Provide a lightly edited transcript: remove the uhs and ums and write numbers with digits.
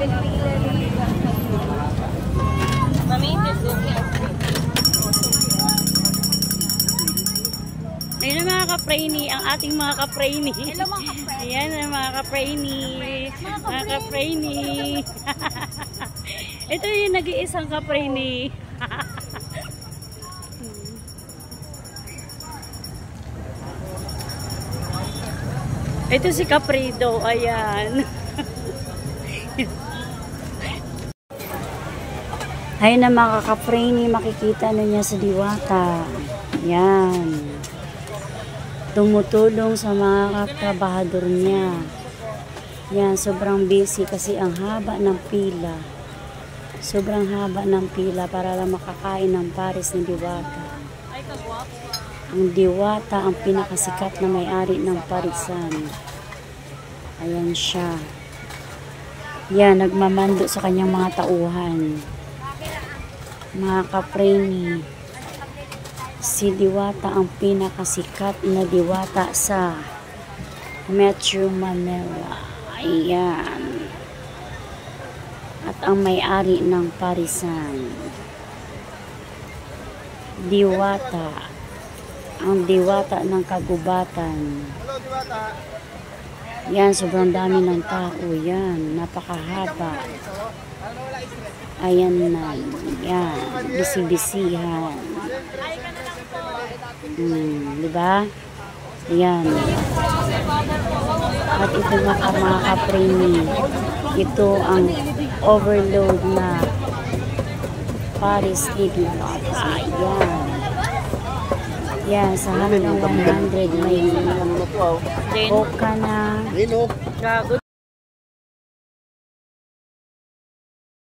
Ayun ang mga ka-praini, ang ating mga ka-praini. Hello mga ka-praini. Ayan ang mga ka-praini. Mga ka-praini. Ito yung nag-iisang ka-praini. Ito si Caprido, ayan. Ayun na mga ka-praini, makikita na niya sa Diwata. Yan. Tumutulong sa mga trabahador niya. Yan, sobrang busy kasi ang haba ng pila. Sobrang haba ng pila para lang makakain ng pares ni Diwata. Ang Diwata ang pinakasikat na may-ari ng parisan. Ayan siya. Yan, nagmamando sa kanyang mga tauhan. Mga ka-praini, si Diwata ang pinakasikat na Diwata sa Metro Manila. Ayan. At ang may-ari ng parisan. Diwata. Ang Diwata ng kagubatan. Hello, Diwata. Yan, sobrang dami ng tao. Yan, napakahaba. Ayan na. Yan, bisi-bisihan. Diba? Yan. At ito mga ka-praini. Ito ang overload na Paris Diwata. Ayan. Yan, sa hanggang 100 may Coca na.